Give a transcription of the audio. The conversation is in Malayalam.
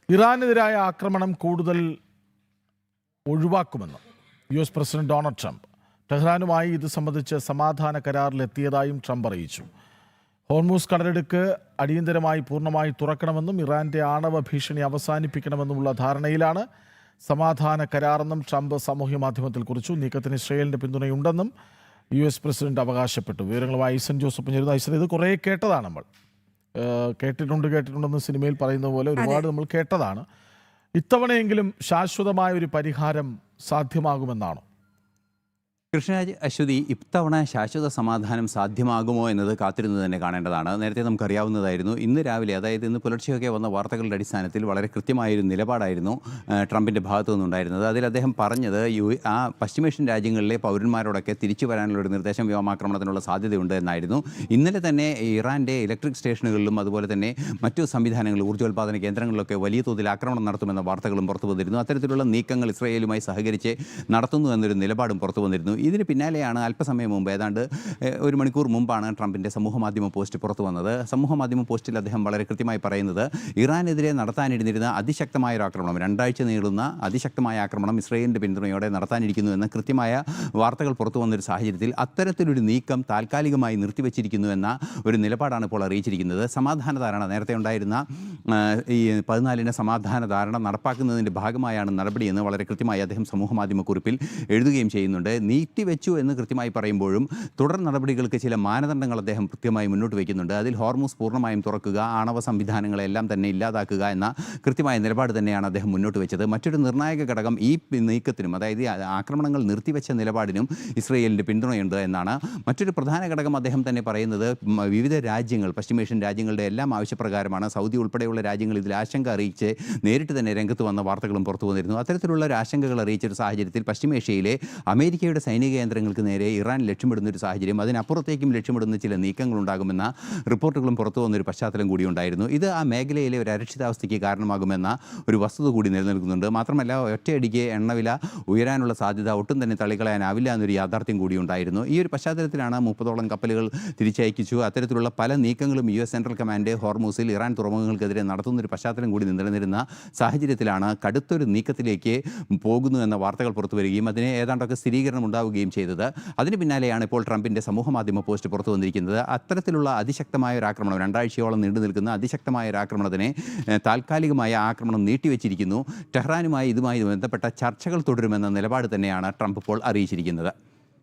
ഇറാനെതിരായ ആക്രമണം കൂടുതൽ ഒഴിവാക്കുമെന്ന് US പ്രസിഡന്റ് ഡൊണാൾഡ് ട്രംപ്. ടെഹ്റാനുമായി ഇത് സംബന്ധിച്ച് സമാധാന കരാറിലെത്തിയതായും ട്രംപ് അറിയിച്ചു. ഹോർമൂസ് കടലിടുക്ക് അടിയന്തരമായി പൂർണ്ണമായി തുറക്കണമെന്നും ഇറാന്റെ ആണവ ഭീഷണി അവസാനിപ്പിക്കണമെന്നുമുള്ള ധാരണയിലാണ് സമാധാന കരാറെന്നും ട്രംപ് സാമൂഹ്യ മാധ്യമത്തിൽ കുറിച്ചു. നീക്കത്തിന് ഇസ്രയേലിന്റെ പിന്തുണയുണ്ടെന്നും US പ്രസിഡന്റ് അവകാശപ്പെട്ടു. വിവരങ്ങളുമായി ഐസൻ ജോസഫ് ചേരുന്നു. ഐസൻ, ഇത് കുറേ കേട്ടതാണ്, നമ്മൾ കേട്ടിട്ടുണ്ടെന്ന് സിനിമയിൽ പറയുന്ന പോലെ ഒരുപാട് നമ്മൾ കേട്ടതാണ്. ഇത്തവണയെങ്കിലും ശാശ്വതമായ ഒരു പരിഹാരം സാധ്യമാകുമെന്നാണോ? കൃഷ്ണരാജ്, അശ്വതി, ഇത്തവണ ശാശ്വത സമാധാനം സാധ്യമാകുമോ എന്നത് കാത്തിരുന്ന് തന്നെ കാണേണ്ടതാണ്. നേരത്തെ നമുക്കറിയാവുന്നതായിരുന്നു. ഇന്ന് രാവിലെ, അതായത് ഇന്ന് പുലർച്ചെയൊക്കെ വന്ന വാർത്തകളുടെ അടിസ്ഥാനത്തിൽ വളരെ കൃത്യമായൊരു നിലപാടായിരുന്നു ട്രംപിൻ്റെ ഭാഗത്തു നിന്നുണ്ടായിരുന്നത്. അതിൽ അദ്ദേഹം പറഞ്ഞത് പശ്ചിമേഷ്യൻ രാജ്യങ്ങളിലെ പൗരന്മാരോടൊക്കെ തിരിച്ചു വരാനുള്ള ഒരു നിർദ്ദേശം വ്യോമാക്രമണത്തിനുള്ള സാധ്യതയുണ്ട് എന്നായിരുന്നു. ഇന്നലെ തന്നെ ഇറാൻ്റെ ഇലക്ട്രിക് സ്റ്റേഷനുകളിലും അതുപോലെ തന്നെ മറ്റു സംവിധാനങ്ങളിൽ, ഊർജ്ജോൽപാദന കേന്ദ്രങ്ങളിലൊക്കെ വലിയ തോതിൽ ആക്രമണം നടത്തുമെന്ന വാർത്തകളും പുറത്തു വന്നിരുന്നു. അത്തരത്തിലുള്ള നീക്കങ്ങൾ ഇസ്രയേലുമായി സഹകരിച്ച് നടത്തുന്നു എന്നൊരു നിലപാടും പുറത്തു വന്നിരുന്നു. ഇതിന് പിന്നാലെയാണ് അല്പസമയം മുമ്പ്, ഏതാണ്ട് ഒരു മണിക്കൂർ മുമ്പാണ് ട്രംപിൻ്റെ സമൂഹമാധ്യമ പോസ്റ്റ് പുറത്തു വന്നത്. സമൂഹമാധ്യമ പോസ്റ്റിൽ അദ്ദേഹം വളരെ കൃത്യമായി പറയുന്നത്, ഇറാനെതിരെ നടത്താനിരുന്നിരുന്ന അതിശക്തമായ ഒരു ആക്രമണം, 2 ആഴ്ച നീളുന്ന അതിശക്തമായ ആക്രമണം ഇസ്രയേലിൻ്റെ പിന്തുണയോടെ നടത്താനിരിക്കുന്നു എന്ന കൃത്യമായ വാർത്തകൾ പുറത്തു വന്നൊരു സാഹചര്യത്തിൽ അത്തരത്തിലൊരു നീക്കം താൽക്കാലികമായി നിർത്തിവെച്ചിരിക്കുന്നു എന്ന ഒരു നിലപാടാണ് ഇപ്പോൾ അറിയിച്ചിരിക്കുന്നത്. സമാധാന ധാരണ, നേരത്തെ ഉണ്ടായിരുന്ന ഈ 14-ന് സമാധാന ധാരണ നടപ്പാക്കുന്നതിൻ്റെ ഭാഗമായാണ് നടപടിയെന്ന് വളരെ കൃത്യമായി അദ്ദേഹം സമൂഹമാധ്യമ കുറിപ്പിൽ എഴുതുകയും ചെയ്യുന്നുണ്ട്. നീട്ടിവെച്ചു എന്ന് കൃത്യമായി പറയുമ്പോഴും തുടർ നടപടികൾക്ക് ചില മാനദണ്ഡങ്ങൾ അദ്ദേഹം കൃത്യമായി മുന്നോട്ട് വയ്ക്കുന്നുണ്ട്. അതിൽ ഹോർമൂസ് പൂർണ്ണമായും തുറക്കുക, ആണവ സംവിധാനങ്ങളെല്ലാം തന്നെ ഇല്ലാതാക്കുക എന്ന കൃത്യമായ നിലപാട് തന്നെയാണ് അദ്ദേഹം മുന്നോട്ട് വെച്ചത്. മറ്റൊരു നിർണായക ഘടകം, ഈ നീക്കത്തിനും, അതായത് ആക്രമണങ്ങൾ നിർത്തിവെച്ച നിലപാടിനും ഇസ്രയേലിൻ്റെ പിന്തുണയുണ്ട് എന്നാണ്. മറ്റൊരു പ്രധാന ഘടകം അദ്ദേഹം തന്നെ പറയുന്നത്, വിവിധ രാജ്യങ്ങൾ, പശ്ചിമേഷ്യൻ രാജ്യങ്ങളുടെ എല്ലാം ആവശ്യപ്രകാരമാണ്. സൗദി ഉൾപ്പെടെയുള്ള രാജ്യങ്ങൾ ഇതിൽ ആശങ്ക അറിയിച്ച് നേരിട്ട് തന്നെ രംഗത്ത് വന്ന വാർത്തകളും പുറത്തു വന്നിരുന്നു. അത്തരത്തിലുള്ള ഒരു ആശങ്കകൾ അറിയിച്ചൊരു സാഹചര്യത്തിൽ പശ്ചിമേഷ്യയിലെ അമേരിക്കയുടെ സൈനിക കേന്ദ്രങ്ങൾക്ക് നേരെ ഇറാൻ ലക്ഷ്യമിടുന്ന ഒരു സാഹചര്യം, അതിനപ്പുറത്തേക്കും ലക്ഷ്യമിടുന്ന ചില നീക്കങ്ങളുണ്ടാകുമെന്ന റിപ്പോർട്ടുകളും പുറത്തു വന്നൊരു പശ്ചാത്തലം കൂടി ഉണ്ടായിരുന്നു. ഇത് ആ മേഖലയിലെ ഒരു അരക്ഷിതാവസ്ഥയ്ക്ക് കാരണമാകുമെന്ന ഒരു വസ്തുത കൂടി നിലനിൽക്കുന്നുണ്ട്. മാത്രമല്ല, ഒറ്റയടിക്ക് എണ്ണവില ഉയരാനുള്ള സാധ്യത ഒട്ടും തന്നെ തള്ളിക്കളയാനാവില്ല എന്നൊരു യാഥാർത്ഥ്യം കൂടി ഉണ്ടായിരുന്നു. ഈ ഒരു പശ്ചാത്തലത്തിലാണ് 30ഓളം കപ്പലുകൾ തിരിച്ചയച്ചു. അത്തരത്തിലുള്ള പല നീക്കങ്ങളും US സെൻട്രൽ കമാൻഡ് ഹോർമൂസിൽ ഇറാൻ തുറമുഖങ്ങൾക്കെതിരെ നടത്തുന്നൊരു പശ്ചാത്തലം കൂടി നിലനിന്നിരുന്ന സാഹചര്യത്തിലാണ് കടുത്തൊരു നീക്കത്തിലേക്ക് പോകുന്നു എന്ന വാർത്തകൾ പുറത്തു വരികയും അതിന് ഏതാണ്ടൊക്കെ സ്ഥിരീകരണം ഉണ്ടാവുകയും ചെയ്തത്. അതിന് പിന്നാലെയാണ് ഇപ്പോൾ ട്രംപിൻ്റെ സമൂഹമാധ്യമ പോസ്റ്റ് പുറത്തു വന്നിരിക്കുന്നത്. അത്തരത്തിലുള്ള അതിശക്തമായ ഒരു ആക്രമണം, 2 ആഴ്ചയോളം നീണ്ടു നിൽക്കുന്ന അതിശക്തമായ ഒരു ആക്രമണത്തിനെ താൽക്കാലികമായ ആക്രമണം നീട്ടിവെച്ചിരിക്കുന്നു. ടെഹ്റാനുമായി ഇതുമായി ബന്ധപ്പെട്ട ചർച്ചകൾ തുടരുമെന്ന നിലപാട് തന്നെയാണ് ട്രംപ് ഇപ്പോൾ അറിയിച്ചിരിക്കുന്നത്.